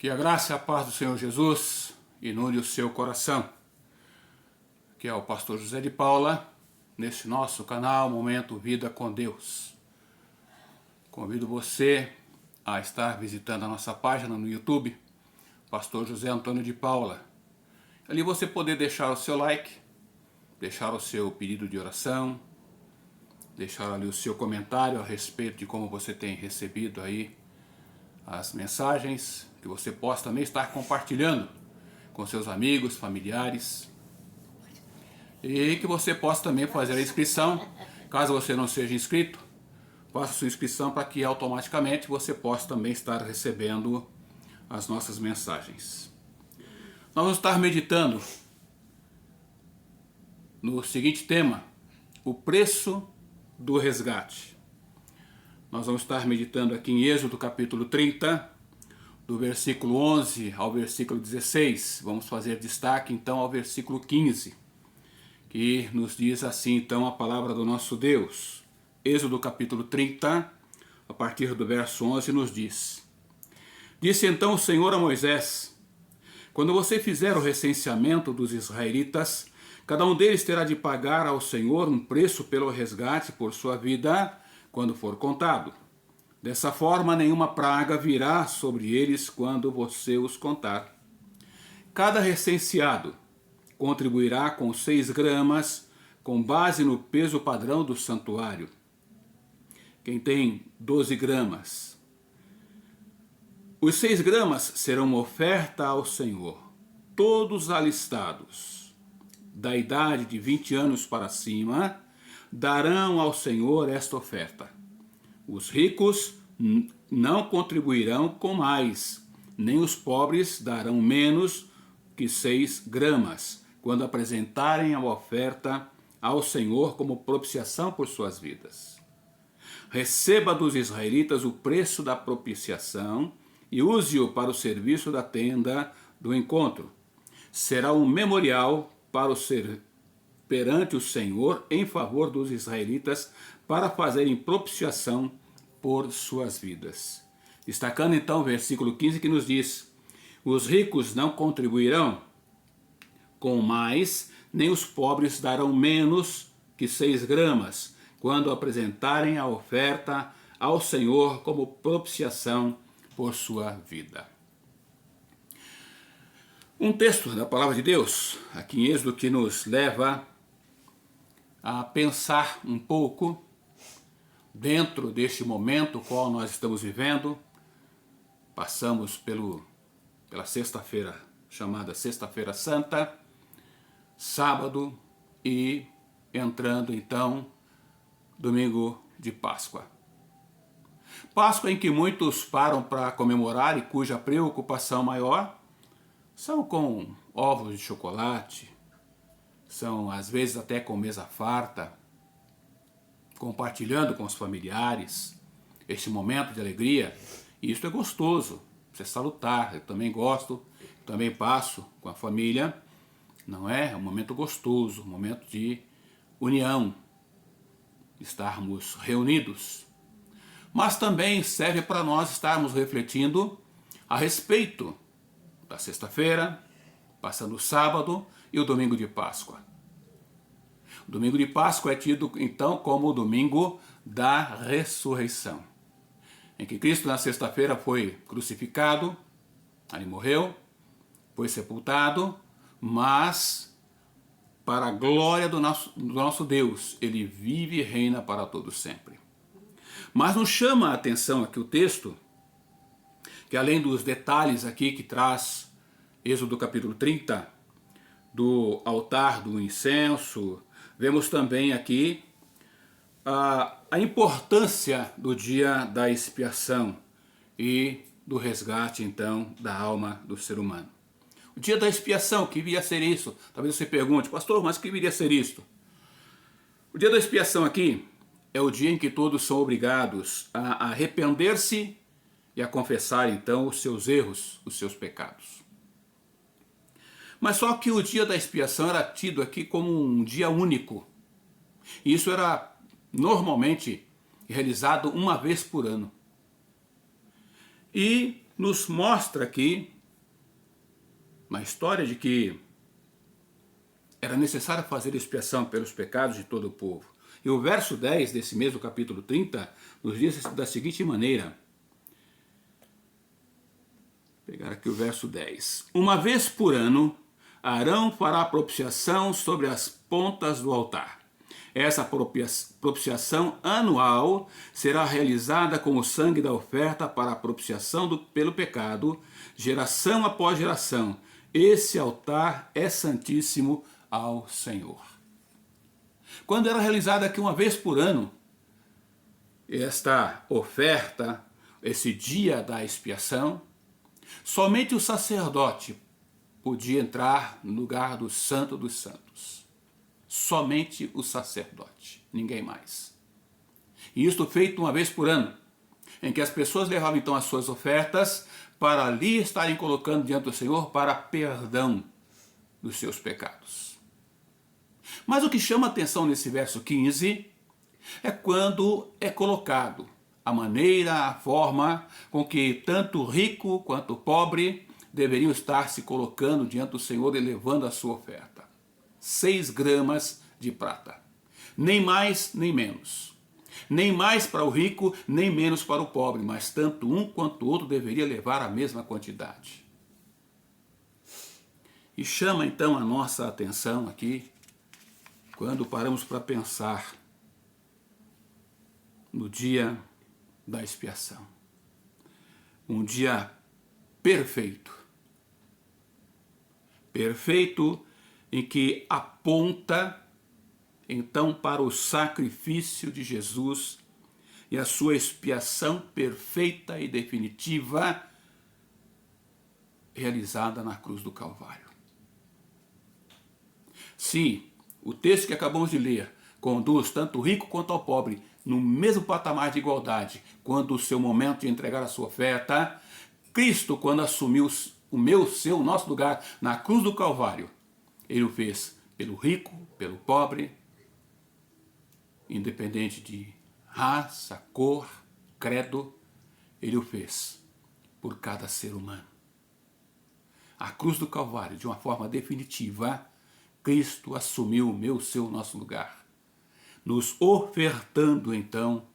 Que a graça e a paz do Senhor Jesus inunde o seu coração. Que é o pastor José de Paula, nesse nosso canal Momento Vida com Deus. Convido você a estar visitando a nossa página no YouTube, Pastor José Antônio de Paula. Ali você poder deixar o seu like, deixar o seu pedido de oração, deixar ali o seu comentário a respeito de como você tem recebido aí as mensagens, que você possa também estar compartilhando com seus amigos, familiares, e que você possa também fazer a inscrição. Caso você não seja inscrito, faça sua inscrição para que automaticamente você possa também estar recebendo as nossas mensagens. Nós vamos estar meditando no seguinte tema: o preço do resgate. Nós vamos estar meditando aqui em Êxodo capítulo 30, do versículo 11 ao versículo 16. Vamos fazer destaque então ao versículo 15, que nos diz assim então a palavra do nosso Deus. Êxodo capítulo 30, a partir do verso 11, nos diz: Disse então o Senhor a Moisés: Quando você fizer o recenseamento dos israelitas, cada um deles terá de pagar ao Senhor um preço pelo resgate por sua vida, quando for contado. Dessa forma, nenhuma praga virá sobre eles quando você os contar. Cada recenseado contribuirá com 6 gramas, com base no peso padrão do santuário. Quem tem 12 gramas. Os 6 gramas serão uma oferta ao Senhor. Todos alistados, da idade de 20 anos para cima, darão ao Senhor esta oferta. Os ricos não contribuirão com mais, nem os pobres darão menos que 6 gramas, quando apresentarem a oferta ao Senhor como propiciação por suas vidas. Receba dos israelitas o preço da propiciação e use-o para o serviço da tenda do encontro. Será um memorial para o perante o Senhor em favor dos israelitas, para fazerem propiciação por suas vidas. Destacando então o versículo 15, que nos diz: Os ricos não contribuirão com mais, nem os pobres darão menos que 6 gramas, quando apresentarem a oferta ao Senhor como propiciação por sua vida. Um texto da palavra de Deus, aqui em Êxodo, que nos leva a pensar um pouco dentro deste momento qual nós estamos vivendo. Passamos pela sexta-feira, chamada Sexta-feira Santa, sábado, e entrando então domingo de Páscoa. Páscoa em que muitos param para comemorar e cuja preocupação maior são com ovos de chocolate, são às vezes até com mesa farta, compartilhando com os familiares este momento de alegria. E isso é gostoso, isso é salutar. Eu também gosto, também passo com a família, não é? É um momento gostoso, um momento de união, estarmos reunidos. Mas também serve para nós estarmos refletindo a respeito da sexta-feira, passando o sábado e o domingo de Páscoa. O domingo de Páscoa é tido então como o domingo da ressurreição, em que Cristo na sexta-feira foi crucificado, ele morreu, foi sepultado, mas para a glória do nosso Deus, ele vive e reina para todo sempre. Mas nos chama a atenção aqui o texto, que além dos detalhes aqui que traz Êxodo capítulo 30, do altar do incenso, vemos também aqui a importância do dia da expiação e do resgate então da alma do ser humano. O dia da expiação, que viria a ser isso? Talvez você pergunte: pastor, mas que viria a ser isto? O dia da expiação aqui é o dia em que todos são obrigados a arrepender-se e a confessar então os seus erros, os seus pecados. Mas só que o dia da expiação era tido aqui como um dia único. E isso era normalmente realizado uma vez por ano. E nos mostra aqui uma história de que era necessário fazer expiação pelos pecados de todo o povo. E o verso 10 desse mesmo capítulo 30 nos diz da seguinte maneira. Vou pegar aqui o verso 10. Uma vez por ano, Arão fará propiciação sobre as pontas do altar. Essa propiciação anual será realizada com o sangue da oferta para a propiciação pelo pecado, geração após geração. Esse altar é santíssimo ao Senhor. Quando era realizada aqui uma vez por ano, esta oferta, esse dia da expiação, somente o sacerdote podia entrar no lugar do Santo dos Santos. Somente o sacerdote, ninguém mais. E isto feito uma vez por ano, em que as pessoas levavam então as suas ofertas para ali estarem colocando diante do Senhor para perdão dos seus pecados. Mas o que chama atenção nesse verso 15 é quando é colocado a maneira, a forma com que tanto o rico quanto o pobre deveriam estar se colocando diante do Senhor e levando a sua oferta. 6 gramas de prata. Nem mais, nem menos. Nem mais para o rico, nem menos para o pobre, mas tanto um quanto o outro deveria levar a mesma quantidade. E chama então a nossa atenção aqui, quando paramos para pensar no dia da expiação. Um dia perfeito. Perfeito em que aponta então para o sacrifício de Jesus e a sua expiação perfeita e definitiva realizada na cruz do Calvário. Se o texto que acabamos de ler conduz tanto o rico quanto ao pobre no mesmo patamar de igualdade, quando o seu momento de entregar a sua oferta, Cristo, quando assumiu o nosso lugar na cruz do Calvário, ele o fez pelo rico, pelo pobre, independente de raça, cor, credo, ele o fez por cada ser humano. A cruz do Calvário, de uma forma definitiva, Cristo assumiu o seu, nosso lugar, nos ofertando então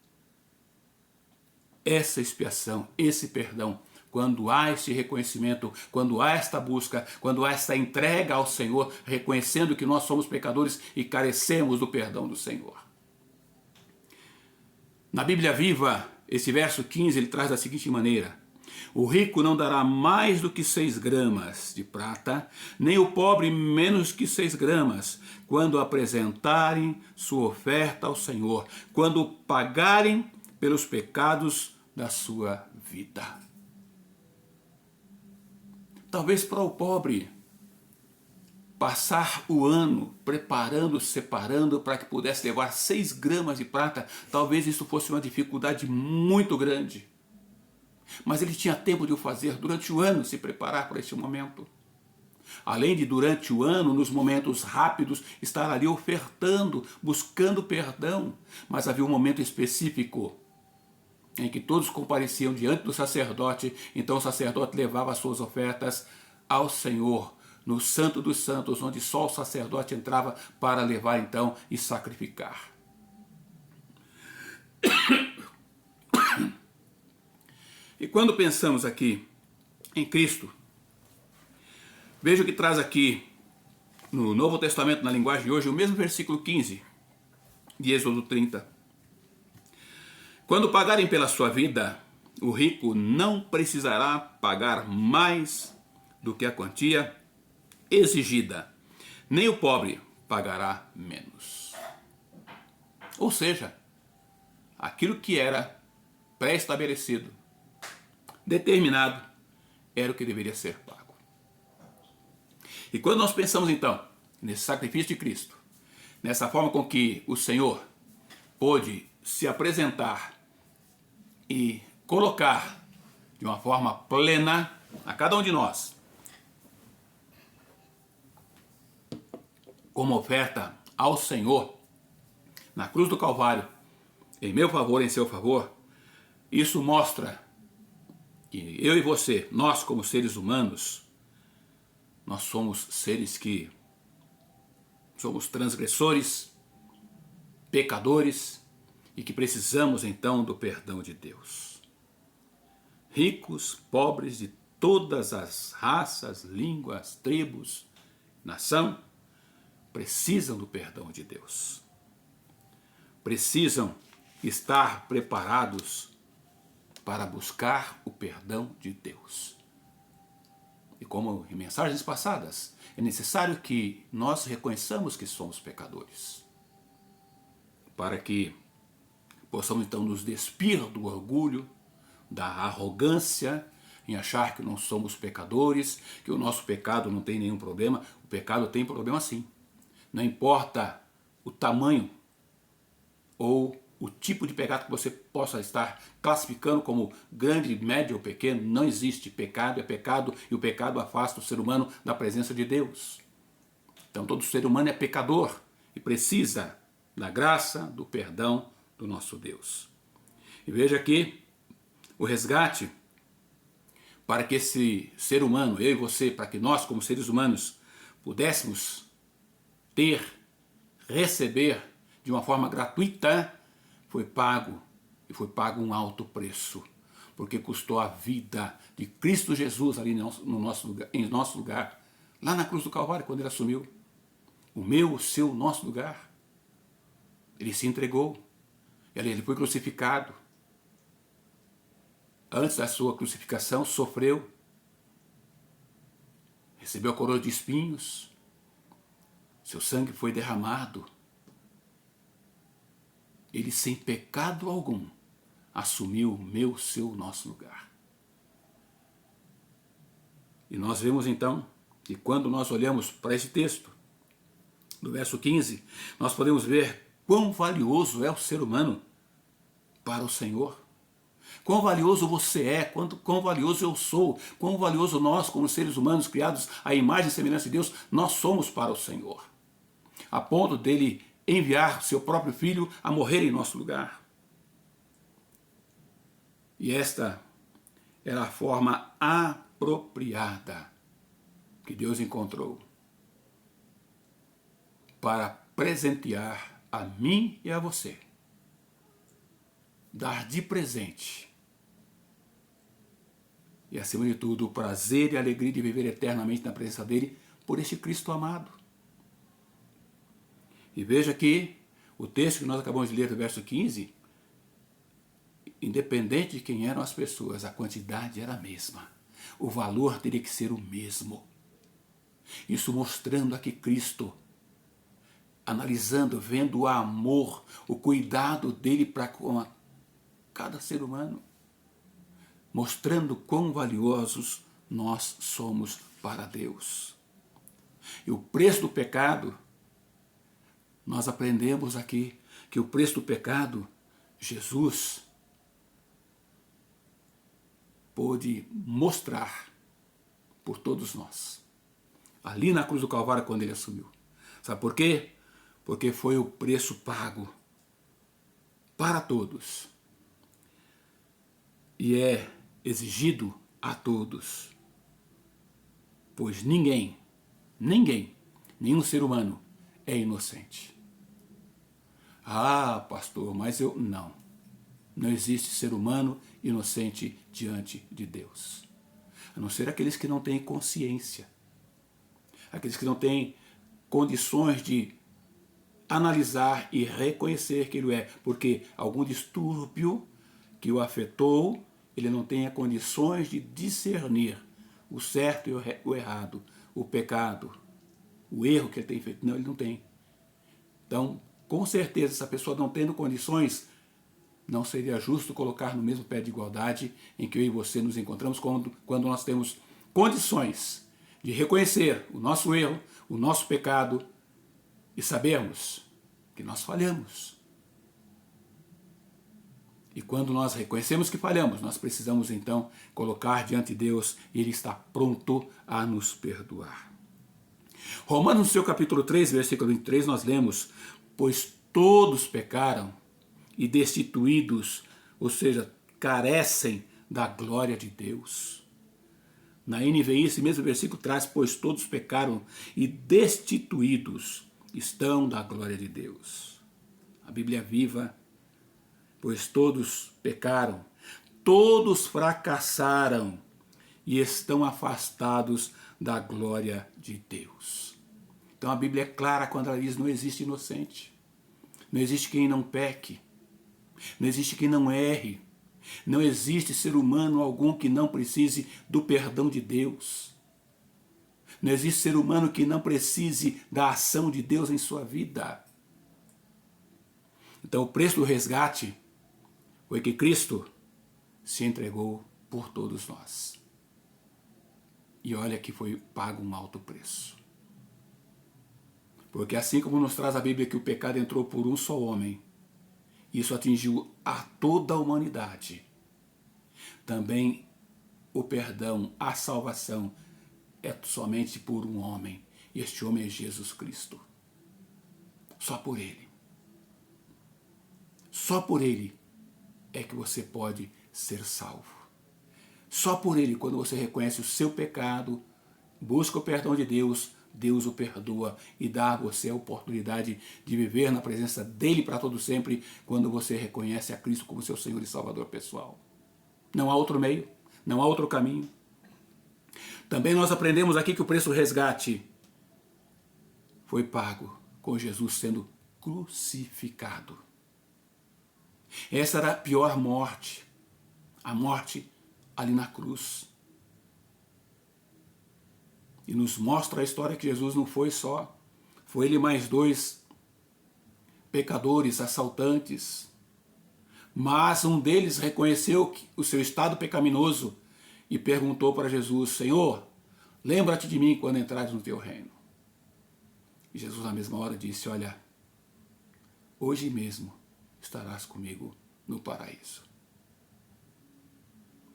essa expiação, esse perdão. Quando há esse reconhecimento, quando há esta busca, quando há esta entrega ao Senhor, reconhecendo que nós somos pecadores e carecemos do perdão do Senhor. Na Bíblia Viva, esse verso 15, ele traz da seguinte maneira: o rico não dará mais do que 6 gramas de prata, nem o pobre menos que 6 gramas, quando apresentarem sua oferta ao Senhor, quando pagarem pelos pecados da sua vida. Talvez para o pobre, passar o ano preparando, separando para que pudesse levar 6 gramas de prata, talvez isso fosse uma dificuldade muito grande. Mas ele tinha tempo de o fazer durante o ano, se preparar para este momento. Além de durante o ano, nos momentos rápidos, estar ali ofertando, buscando perdão. Mas havia um momento específico em que todos compareciam diante do sacerdote, então o sacerdote levava as suas ofertas ao Senhor, no Santo dos Santos, onde só o sacerdote entrava para levar então e sacrificar. E quando pensamos aqui em Cristo, veja o que traz aqui no Novo Testamento, na linguagem de hoje, o mesmo versículo 15 de Êxodo 30. Quando pagarem pela sua vida, o rico não precisará pagar mais do que a quantia exigida, nem o pobre pagará menos. Ou seja, aquilo que era pré-estabelecido, determinado, era o que deveria ser pago. E quando nós pensamos então nesse sacrifício de Cristo, nessa forma com que o Senhor pôde se apresentar e colocar de uma forma plena a cada um de nós como oferta ao Senhor na cruz do Calvário, em meu favor, em seu favor, isso mostra E eu e você, nós como seres humanos, nós somos seres que somos transgressores, pecadores e que precisamos então do perdão de Deus. Ricos, pobres, de todas as raças, línguas, tribos, nação, precisam do perdão de Deus. Precisam estar preparados para buscar o perdão de Deus. E como em mensagens passadas, é necessário que nós reconheçamos que somos pecadores, para que possamos então nos despir do orgulho, da arrogância, em achar que não somos pecadores, que o nosso pecado não tem nenhum problema. O pecado tem problema sim. Não importa o tamanho ou o tipo de pecado que você possa estar classificando como grande, médio ou pequeno, não existe. Pecado é pecado e o pecado afasta o ser humano da presença de Deus. Então todo ser humano é pecador e precisa da graça, do perdão do nosso Deus. E veja aqui o resgate para que esse ser humano, eu e você, para que nós como seres humanos pudéssemos receber de uma forma gratuita, foi pago um alto preço, porque custou a vida de Cristo Jesus ali em nosso lugar, lá na cruz do Calvário, quando ele assumiu o meu, o seu, o nosso lugar. Ele se entregou, ele foi crucificado. Antes da sua crucificação, sofreu, recebeu a coroa de espinhos, seu sangue foi derramado. Ele, sem pecado algum, assumiu o meu, o seu, o nosso lugar. E nós vemos então que quando nós olhamos para esse texto, do verso 15, nós podemos ver quão valioso é o ser humano para o Senhor. Quão valioso você é, quão valioso eu sou, quão valioso nós, como seres humanos criados à imagem e semelhança de Deus, nós somos para o Senhor. A ponto dele enviar seu próprio filho a morrer em nosso lugar. E esta era a forma apropriada que Deus encontrou para presentear a mim e a você, dar de presente e, acima de tudo, o prazer e a alegria de viver eternamente na presença dele por este Cristo amado. E veja que o texto que nós acabamos de ler do verso 15, independente de quem eram as pessoas, a quantidade era a mesma. O valor teria que ser o mesmo. Isso mostrando aqui Cristo, analisando, vendo o amor, o cuidado dele para com cada ser humano, mostrando quão valiosos nós somos para Deus. E o preço do pecado, nós aprendemos aqui que o preço do pecado, Jesus pôde mostrar por todos nós, ali na cruz do Calvário, quando ele assumiu. Sabe por quê? Porque foi o preço pago para todos e é exigido a todos, pois nenhum nenhum ser humano é inocente. Ah, pastor, mas não existe ser humano inocente diante de Deus, a não ser aqueles que não têm consciência, aqueles que não têm condições de analisar e reconhecer que ele é, porque algum distúrbio que o afetou, ele não tem condições de discernir o certo e o errado, o pecado, o erro que ele tem feito. Não, ele não tem. Então, com certeza, essa pessoa não tendo condições, não seria justo colocar no mesmo pé de igualdade em que eu e você nos encontramos quando nós temos condições de reconhecer o nosso erro, o nosso pecado e sabermos que nós falhamos. E quando nós reconhecemos que falhamos, nós precisamos então colocar diante de Deus e Ele está pronto a nos perdoar. Romanos, no seu capítulo 3, versículo 23, nós lemos: pois todos pecaram e destituídos, ou seja, carecem da glória de Deus. Na NVI, esse mesmo versículo traz: pois todos pecaram e destituídos estão da glória de Deus. A Bíblia Viva: pois todos pecaram, todos fracassaram e estão afastados da glória de Deus. Então a Bíblia é clara quando ela diz: não existe inocente, não existe quem não peque, não existe quem não erre, não existe ser humano algum que não precise do perdão de Deus. Não existe ser humano que não precise da ação de Deus em sua vida. Então o preço do resgate foi que Cristo se entregou por todos nós. E olha que foi pago um alto preço. Porque assim como nos traz a Bíblia que o pecado entrou por um só homem, isso atingiu a toda a humanidade, também o perdão, a salvação é somente por um homem. E este homem é Jesus Cristo. Só por Ele. Só por Ele é que você pode ser salvo. Só por Ele, quando você reconhece o seu pecado, busca o perdão de Deus, Deus o perdoa e dá a você a oportunidade de viver na presença dEle para todo sempre, quando você reconhece a Cristo como seu Senhor e Salvador pessoal. Não há outro meio, não há outro caminho. Também nós aprendemos aqui que o preço do resgate foi pago com Jesus sendo crucificado. Essa era a pior morte, a morte ali na cruz. E nos mostra a história que Jesus não foi só, foi ele mais 2 pecadores, assaltantes. Mas um deles reconheceu o seu estado pecaminoso e perguntou para Jesus: Senhor, lembra-te de mim quando entrares no teu reino. E Jesus na mesma hora disse: olha, hoje mesmo estarás comigo no paraíso.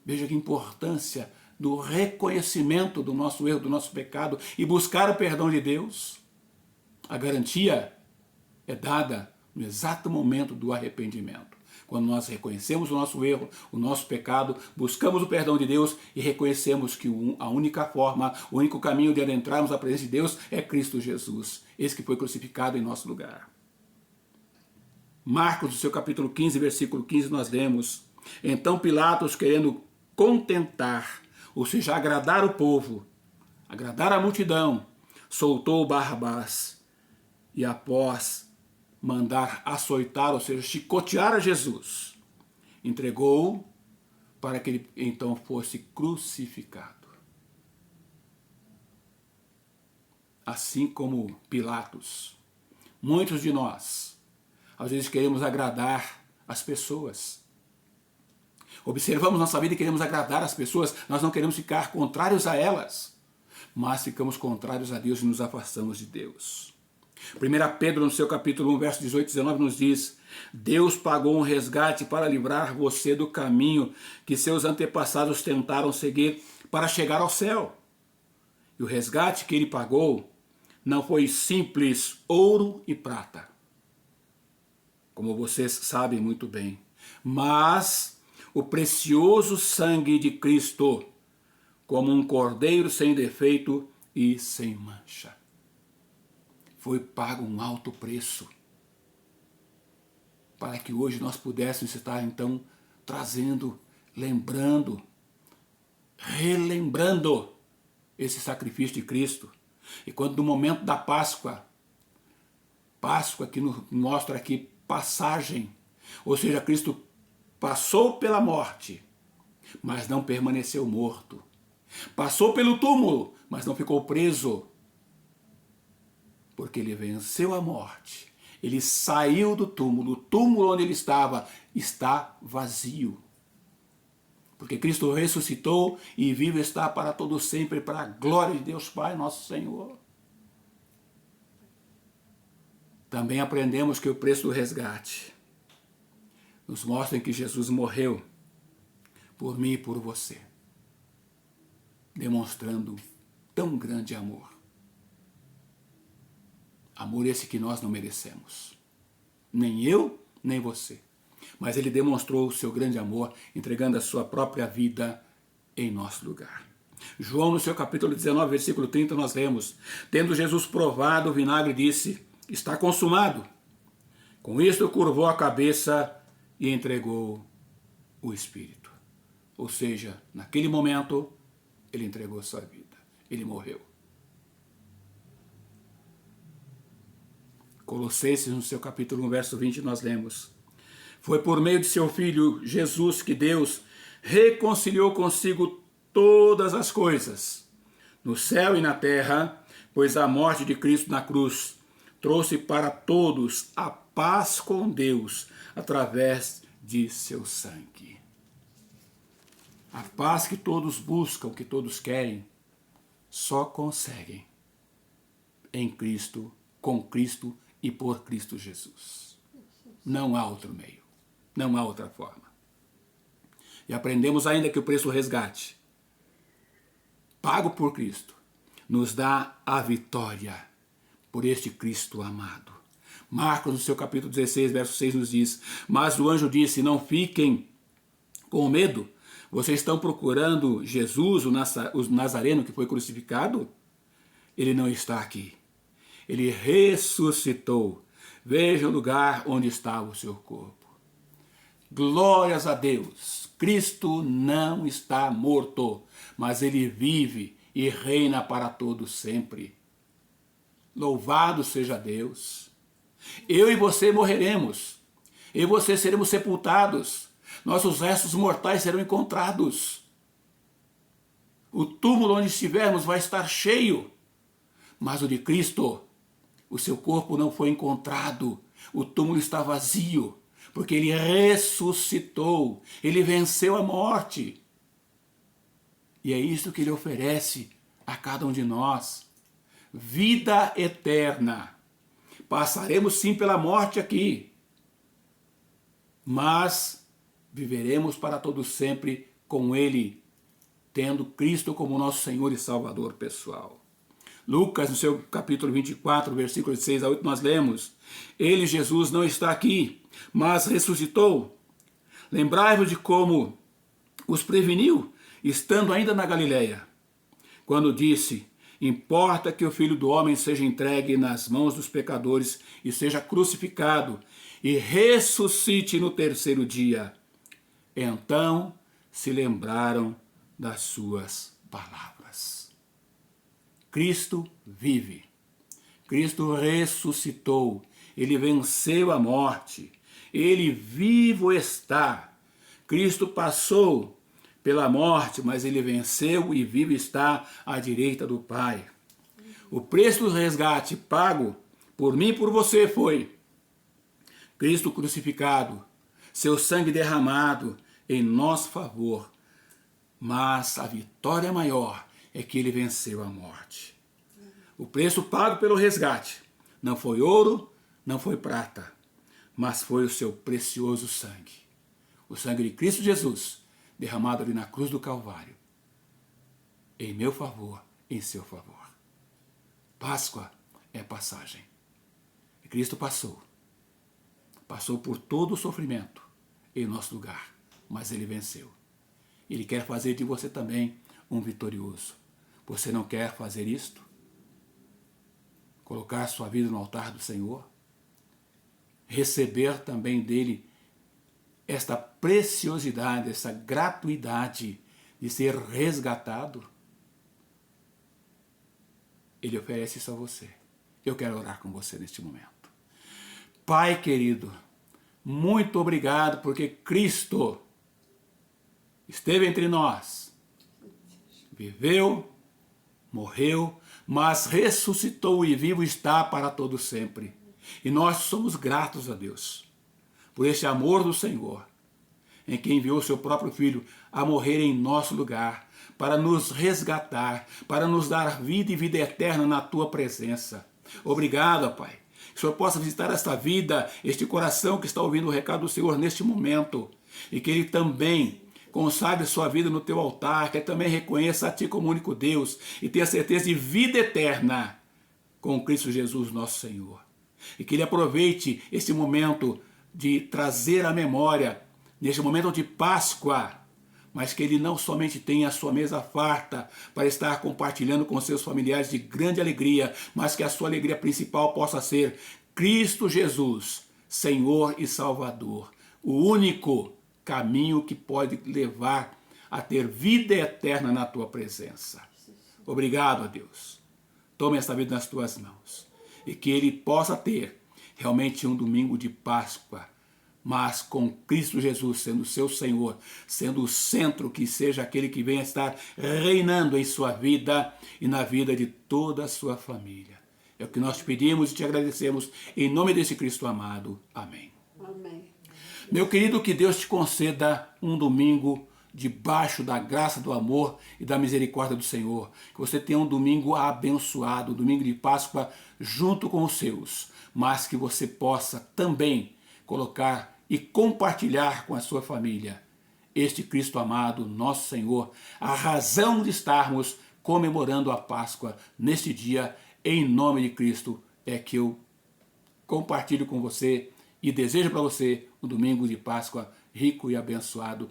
Veja que importância do reconhecimento do nosso erro, do nosso pecado e buscar o perdão de Deus. A garantia é dada no exato momento do arrependimento. Quando nós reconhecemos o nosso erro, o nosso pecado, buscamos o perdão de Deus e reconhecemos que a única forma, o único caminho de adentrarmos a presença de Deus é Cristo Jesus, esse que foi crucificado em nosso lugar. Marcos, no seu capítulo 15, versículo 15, nós lemos: então Pilatos, querendo contentar, ou seja, agradar o povo, agradar a multidão, soltou Barrabás e após mandar açoitar, ou seja, chicotear a Jesus, entregou-o para que ele então fosse crucificado. Assim como Pilatos, muitos de nós, às vezes queremos agradar as pessoas. Observamos nossa vida e queremos agradar as pessoas, nós não queremos ficar contrários a elas, mas ficamos contrários a Deus e nos afastamos de Deus. 1 Pedro, no seu capítulo 1, verso 18 e 19, nos diz: Deus pagou um resgate para livrar você do caminho que seus antepassados tentaram seguir para chegar ao céu. E o resgate que ele pagou não foi simples ouro e prata, como vocês sabem muito bem, mas o precioso sangue de Cristo, como um cordeiro sem defeito e sem mancha. Foi pago um alto preço para que hoje nós pudéssemos estar então trazendo, lembrando, relembrando esse sacrifício de Cristo. E quando no momento da Páscoa, Páscoa que nos mostra aqui passagem, ou seja, Cristo passou pela morte, mas não permaneceu morto. Passou pelo túmulo, mas não ficou preso, porque ele venceu a morte. Ele saiu do túmulo, o túmulo onde ele estava está vazio. Porque Cristo ressuscitou e vivo está para todo sempre, para a glória de Deus Pai, nosso Senhor. Também aprendemos que o preço do resgate nos mostra que Jesus morreu por mim e por você, demonstrando tão grande amor. Amor esse que nós não merecemos. Nem eu, nem você. mas ele demonstrou o seu grande amor, entregando a sua própria vida em nosso lugar. João, no seu capítulo 19, versículo 30, nós lemos: tendo Jesus provado o vinagre, disse: está consumado. Com isto curvou a cabeça e entregou o Espírito. Ou seja, naquele momento, ele entregou a sua vida. Ele morreu. Colossenses, no seu capítulo 1, verso 20, nós lemos: foi por meio de seu Filho Jesus que Deus reconciliou consigo todas as coisas, no céu e na terra, pois a morte de Cristo na cruz trouxe para todos a paz com Deus através de seu sangue. A paz que todos buscam, que todos querem, só conseguem em Cristo, com Cristo e por Cristo Jesus. Não há outro meio, não há outra forma. E aprendemos ainda que o preço do resgate, pago por Cristo, nos dá a vitória por este Cristo amado. Marcos, no seu capítulo 16, verso 6, nos diz: mas o anjo disse: não fiquem com medo, vocês estão procurando Jesus, o Nazareno que foi crucificado? Ele não está aqui. Ele ressuscitou. Veja o lugar onde estava o seu corpo. Glórias a Deus. Cristo não está morto, mas ele vive e reina para todo sempre. Louvado seja Deus. Eu e você morreremos. Eu e você seremos sepultados. Nossos restos mortais serão encontrados. O túmulo onde estivermos vai estar cheio. Mas o de Cristo, o seu corpo não foi encontrado. O túmulo está vazio, porque ele ressuscitou. Ele venceu a morte. E é isso que ele oferece a cada um de nós. Vida eterna. Passaremos sim pela morte aqui, mas viveremos para todo sempre com ele, tendo Cristo como nosso Senhor e Salvador pessoal. Lucas, no seu capítulo 24, versículos 6 a 8, nós lemos: ele, Jesus, não está aqui, mas ressuscitou. Lembrai-vos de como os preveniu, estando ainda na Galileia, quando disse: importa que o Filho do Homem seja entregue nas mãos dos pecadores e seja crucificado e ressuscite no terceiro dia. Então se lembraram das suas palavras. Cristo vive. Cristo ressuscitou. Ele venceu a morte. Ele vivo está. Cristo passou pela morte, mas ele venceu e vivo está à direita do Pai. O preço do resgate pago por mim e por você foi Cristo crucificado, seu sangue derramado em nosso favor. Mas a vitória maior é que ele venceu a morte. O preço pago pelo resgate não foi ouro, não foi prata, mas foi o seu precioso sangue. O sangue de Cristo Jesus, derramado ali na cruz do Calvário, em meu favor, em seu favor. Páscoa é passagem. E Cristo passou por todo o sofrimento em nosso lugar, mas ele venceu. Ele quer fazer de você também um vitorioso. Você não quer fazer isto? Colocar sua vida no altar do Senhor? Receber também dele esta preciosidade, essa gratuidade de ser resgatado? Ele oferece isso a você. Eu quero orar com você neste momento. Pai querido, muito obrigado porque Cristo esteve entre nós, viveu, morreu, mas ressuscitou e vivo está para todo sempre. E nós somos gratos a Deus por este amor do Senhor, em que enviou seu próprio Filho a morrer em nosso lugar, para nos resgatar, para nos dar vida e vida eterna na tua presença. Obrigado, Pai. Que o Senhor possa visitar esta vida, este coração que está ouvindo o recado do Senhor neste momento, e que ele também consagre sua vida no teu altar, que ele também reconheça a ti como único Deus e tenha certeza de vida eterna com Cristo Jesus, nosso Senhor. E que ele aproveite esse momento de trazer à memória, neste momento de Páscoa, mas que ele não somente tenha a sua mesa farta para estar compartilhando com seus familiares de grande alegria, mas que a sua alegria principal possa ser Cristo Jesus, Senhor e Salvador, o único caminho que pode levar a ter vida eterna na tua presença. Obrigado, a Deus. Tome esta vida nas tuas mãos e que ele possa ter realmente um domingo de Páscoa, mas com Cristo Jesus sendo seu Senhor, sendo o centro, que seja aquele que venha estar reinando em sua vida e na vida de toda a sua família. É o que nós te pedimos e te agradecemos em nome desse Cristo amado. Amém. Amém. Meu querido, que Deus te conceda um domingo debaixo da graça, do amor e da misericórdia do Senhor. Que você tenha um domingo abençoado, um domingo de Páscoa junto com os seus, mas que você possa também colocar e compartilhar com a sua família este Cristo amado, nosso Senhor, a razão de estarmos comemorando a Páscoa neste dia, em nome de Cristo, é que eu compartilho com você e desejo para você um domingo de Páscoa rico e abençoado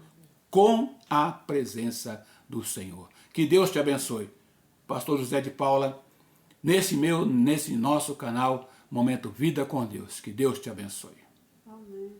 com a presença do Senhor. Que Deus te abençoe. Pastor José de Paula, nesse nosso canal, Momento Vida com Deus. Que Deus te abençoe. Amém.